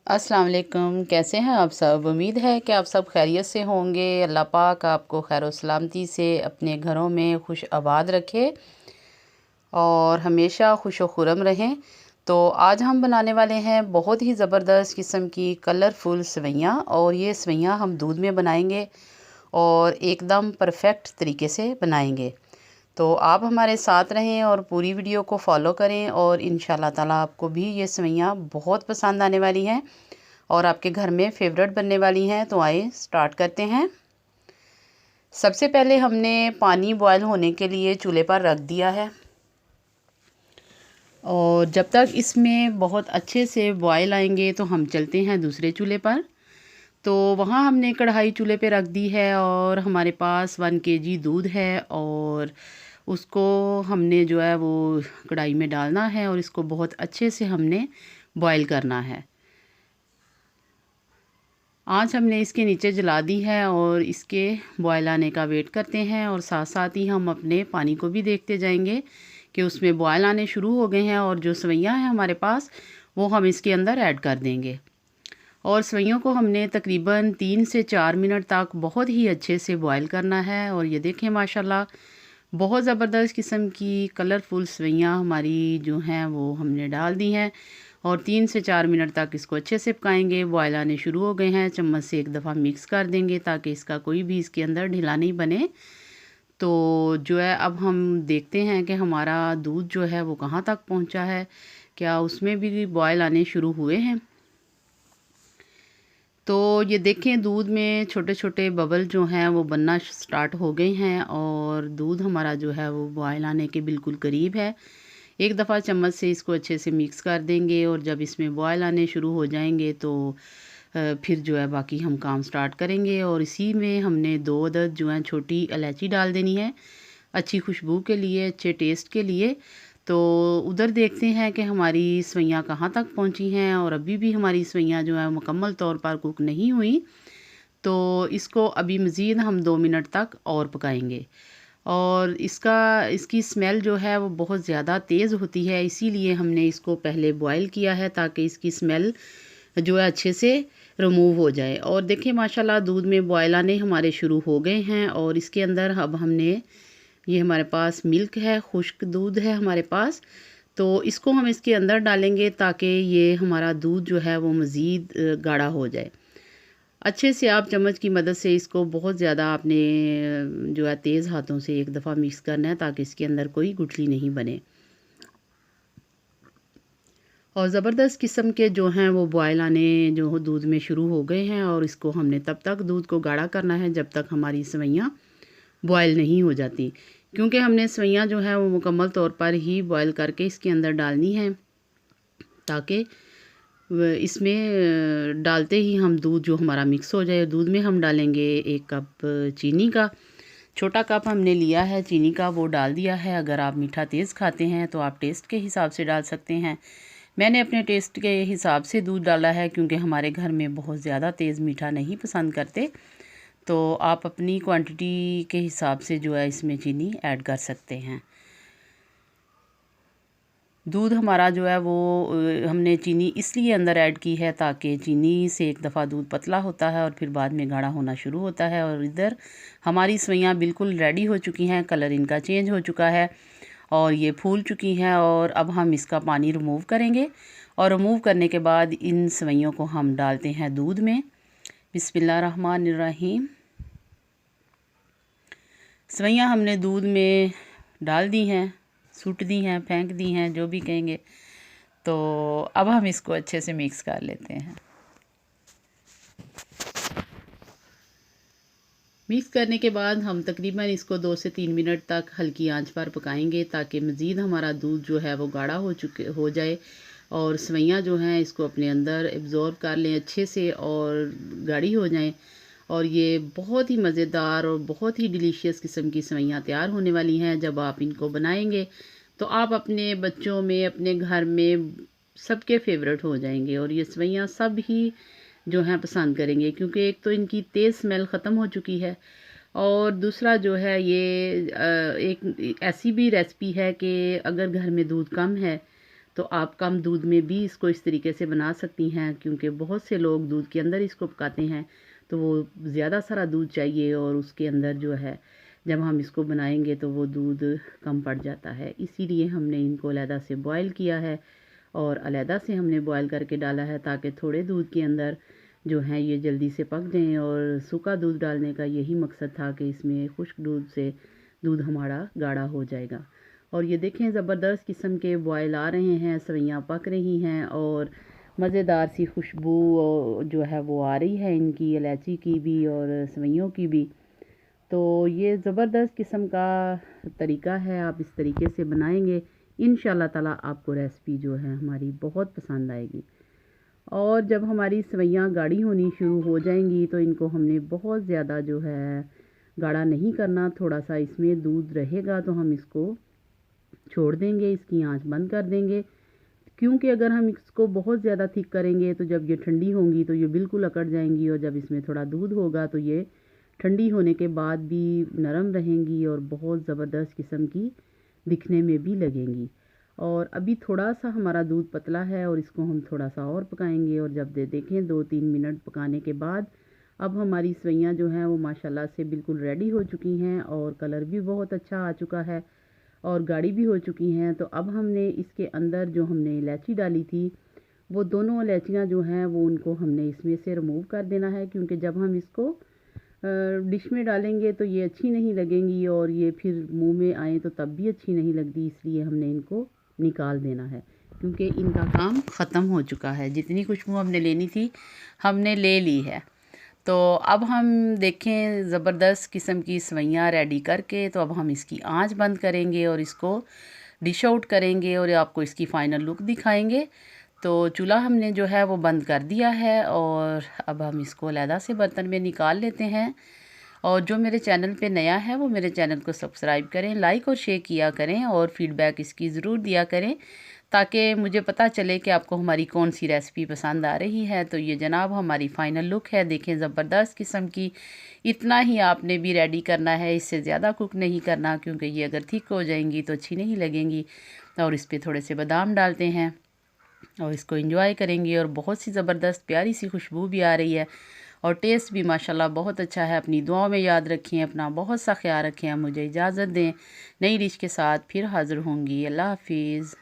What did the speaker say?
अस्सलाम वालेकुम। कैसे हैं आप सब? उम्मीद है कि आप सब खैरियत से होंगे। अल्लाह पाक आपको खैर और सलामती से अपने घरों में खुश आबाद रखे और हमेशा खुश व खुर्रम रहें। तो आज हम बनाने वाले हैं बहुत ही ज़बरदस्त किस्म की कलरफुल सेवइयाँ, और ये सेवइयाँ हम दूध में बनाएंगे और एकदम परफेक्ट तरीके से बनाएंगे। तो आप हमारे साथ रहें और पूरी वीडियो को फॉलो करें, और इंशाल्लाह ताला आपको भी ये सेवइयाँ बहुत पसंद आने वाली हैं और आपके घर में फेवरेट बनने वाली हैं। तो आइए स्टार्ट करते हैं। सबसे पहले हमने पानी बॉयल होने के लिए चूल्हे पर रख दिया है, और जब तक इसमें बहुत अच्छे से बॉयल आएंगे तो हम चलते हैं दूसरे चूल्हे पर। तो वहाँ हमने कढ़ाई चूल्हे पे रख दी है और हमारे पास 1 kg दूध है, और उसको हमने जो है वो कढ़ाई में डालना है और इसको बहुत अच्छे से हमने बॉयल करना है। आँच हमने इसके नीचे जला दी है और इसके बॉयल आने का वेट करते हैं, और साथ साथ ही हम अपने पानी को भी देखते जाएंगे कि उसमें बॉयल आने शुरू हो गए हैं, और जो सेवइयाँ हैं हमारे पास वो हम इसके अंदर ऐड कर देंगे। और सेवइयों को हमने तकरीबन 3 से 4 मिनट तक बहुत ही अच्छे से बॉयल करना है। और ये देखें माशाल्लाह बहुत ज़बरदस्त किस्म की कलरफुल सेवइयाँ हमारी जो हैं वो हमने डाल दी हैं, और 3 से 4 मिनट तक इसको अच्छे से पकाएंगे। बॉयल आने शुरू हो गए हैं, चम्मच से एक दफ़ा मिक्स कर देंगे ताकि इसका कोई भी इसके अंदर ढीला नहीं बने। तो जो है अब हम देखते हैं कि हमारा दूध जो है वो कहाँ तक पहुँचा है, क्या उसमें भी बॉयल आने शुरू हुए हैं। तो ये देखें दूध में छोटे छोटे बबल जो हैं वो बनना स्टार्ट हो गए हैं, और दूध हमारा जो है वो बॉयल आने के बिल्कुल करीब है। एक दफ़ा चम्मच से इसको अच्छे से मिक्स कर देंगे, और जब इसमें बॉयल आने शुरू हो जाएंगे तो फिर जो है बाकी हम काम स्टार्ट करेंगे। और इसी में हमने 2 अदद जो है छोटी इलायची डाल देनी है, अच्छी खुशबू के लिए, अच्छे टेस्ट के लिए। तो उधर देखते हैं कि हमारी सेवइयाँ कहाँ तक पहुँची हैं, और अभी भी हमारी सेवइयाँ जो है मुकम्मल तौर पर कुक नहीं हुई। तो इसको अभी मज़ीद हम 2 मिनट तक और पकाएंगे। और इसकी स्मेल जो है वो बहुत ज़्यादा तेज़ होती है, इसीलिए हमने इसको पहले बॉयल किया है ताकि इसकी स्मेल जो है अच्छे से रिमूव हो जाए। और देखिए माशाल्लाह दूध में बॉयल आने हमारे शुरू हो गए हैं, और इसके अंदर अब हमने ये हमारे पास मिल्क है, खुश्क दूध है हमारे पास। तो इसको हम इसके अंदर डालेंगे ताकि ये हमारा दूध जो है वो मज़ीद गाढ़ा हो जाए। अच्छे से आप चम्मच की मदद से इसको बहुत ज़्यादा आपने जो है तेज़ हाथों से एक दफ़ा मिक्स करना है ताकि इसके अंदर कोई गुठली नहीं बने। और ज़बरदस्त किस्म के जो हैं वो बॉयल आने जो हो दूध में शुरू हो गए हैं, और इसको हमने तब तक दूध को गाढ़ा करना है जब तक हमारी सेवइयाँ बॉयल नहीं हो जाती, क्योंकि हमने सेवइयाँ जो है वो मुकम्मल तौर पर ही बॉयल करके इसके अंदर डालनी है ताकि इसमें डालते ही हम दूध जो हमारा मिक्स हो जाए। दूध में हम डालेंगे 1 कप चीनी का, छोटा कप हमने लिया है चीनी का, वो डाल दिया है। अगर आप मीठा तेज़ खाते हैं तो आप टेस्ट के हिसाब से डाल सकते हैं। मैंने अपने टेस्ट के हिसाब से दूध डाला है, क्योंकि हमारे घर में बहुत ज़्यादा तेज़ मीठा नहीं पसंद करते। तो आप अपनी क्वांटिटी के हिसाब से जो है इसमें चीनी ऐड कर सकते हैं। दूध हमारा जो है वो हमने चीनी इसलिए अंदर ऐड की है ताकि चीनी से एक दफ़ा दूध पतला होता है और फिर बाद में गाढ़ा होना शुरू होता है। और इधर हमारी सेवइयाँ बिल्कुल रेडी हो चुकी हैं, कलर इनका चेंज हो चुका है और ये फूल चुकी हैं। और अब हम इसका पानी रिमूव करेंगे, और रिमूव करने के बाद इन सेवइयों को हम डालते हैं दूध में। बिस्मिल्लाहिर्रहमानिर्रहीम। सेवइयाँ हमने दूध में डाल दी हैं, सूट दी हैं, फेंक दी हैं, जो भी कहेंगे। तो अब हम इसको अच्छे से मिक्स कर लेते हैं। मिक्स करने के बाद हम तकरीबन इसको 2 से 3 मिनट तक हल्की आंच पर पकाएंगे ताकि मज़ीद हमारा दूध जो है वो गाढ़ा हो जाए, और सेवइयाँ जो हैं इसको अपने अंदर एब्ज़ॉर्ब कर लें अच्छे से और गाढ़ी हो जाएं। और ये बहुत ही मज़ेदार और बहुत ही डिलीशियस किस्म की सेवइयाँ तैयार होने वाली हैं। जब आप इनको बनाएंगे तो आप अपने बच्चों में, अपने घर में सबके फेवरेट हो जाएंगे, और ये सेवइयाँ सब ही जो हैं पसंद करेंगे, क्योंकि एक तो इनकी तेज़ स्मेल ख़त्म हो चुकी है, और दूसरा जो है ये एक ऐसी भी रेसिपी है कि अगर घर में दूध कम है तो आप कम दूध में भी इसको इस तरीके से बना सकती हैं, क्योंकि बहुत से लोग दूध के अंदर इसको पकाते हैं तो वो ज़्यादा सारा दूध चाहिए और उसके अंदर जो है जब हम इसको बनाएंगे तो वो दूध कम पड़ जाता है। इसीलिए हमने इनको अलहदा से बॉयल किया है और अलहदा से हमने बॉयल करके डाला है, ताकि थोड़े दूध के अंदर जो है ये जल्दी से पक जाएँ। और सूखा दूध डालने का यही मकसद था कि इसमें खुश्क दूध से दूध हमारा गाढ़ा हो जाएगा। और ये देखें ज़बरदस्त किस्म के बॉयल आ रहे हैं, सवैयाँ पक रही हैं और मज़ेदार सी खुशबू जो है वो आ रही है इनकी, इलायची की भी और सवैयों की भी। तो ये ज़बरदस्त किस्म का तरीका है, आप इस तरीके से बनाएंगे इंशाल्लाह ताला आपको रेसिपी जो है हमारी बहुत पसंद आएगी। और जब हमारी सवैयाँ गाढ़ी होनी शुरू हो जाएंगी तो इनको हमने बहुत ज़्यादा जो है गाढ़ा नहीं करना, थोड़ा सा इसमें दूध रहेगा तो हम इसको छोड़ देंगे, इसकी आंच बंद कर देंगे। क्योंकि अगर हम इसको बहुत ज़्यादा थिक करेंगे तो जब ये ठंडी होंगी तो ये बिल्कुल अकड़ जाएंगी, और जब इसमें थोड़ा दूध होगा तो ये ठंडी होने के बाद भी नरम रहेंगी और बहुत ज़बरदस्त किस्म की दिखने में भी लगेंगी। और अभी थोड़ा सा हमारा दूध पतला है और इसको हम थोड़ा सा और पकाएंगे। और जब देखें 2-3 मिनट पकाने के बाद अब हमारी सवैयाँ जो हैं वो माशाल्लाह से बिल्कुल रेडी हो चुकी हैं और कलर भी बहुत अच्छा आ चुका है और गाढ़ी भी हो चुकी हैं। तो अब हमने इसके अंदर जो हमने इलायची डाली थी वो दोनों इलायचियाँ जो हैं वो उनको हमने इसमें से रिमूव कर देना है, क्योंकि जब हम इसको डिश में डालेंगे तो ये अच्छी नहीं लगेंगी और ये फिर मुंह में आए तो तब भी अच्छी नहीं लगती। इसलिए हमने इनको निकाल देना है, क्योंकि इनका काम ख़त्म हो चुका है। जितनी खुशबू हमने लेनी थी हमने ले ली है। तो अब हम देखें ज़बरदस्त किस्म की सवैयाँ रेडी करके, तो अब हम इसकी आंच बंद करेंगे और इसको डिश आउट करेंगे और आपको इसकी फ़ाइनल लुक दिखाएंगे। तो चूल्हा हमने जो है वो बंद कर दिया है और अब हम इसको अलहदा से बर्तन में निकाल लेते हैं। और जो मेरे चैनल पे नया है वो मेरे चैनल को सब्सक्राइब करें, लाइक और शेयर किया करें और फ़ीडबैक इसकी ज़रूर दिया करें, ताकि मुझे पता चले कि आपको हमारी कौन सी रेसिपी पसंद आ रही है। तो ये जनाब हमारी फ़ाइनल लुक है, देखें ज़बरदस्त किस्म की। इतना ही आपने भी रेडी करना है, इससे ज़्यादा कुक नहीं करना, क्योंकि ये अगर थिक हो जाएंगी तो अच्छी नहीं लगेंगी। और इस पर थोड़े से बादाम डालते हैं और इसको एंजॉय करेंगे। और बहुत सी ज़बरदस्त प्यारी सी खुशबू भी आ रही है और टेस्ट भी माशाल्लाह बहुत अच्छा है। अपनी दुआओं में याद रखें, अपना बहुत सा ख्याल रखें। मुझे इजाज़त दें, नई डिश के साथ फिर हाज़िर होंगी। अल्लाह हाफिज़।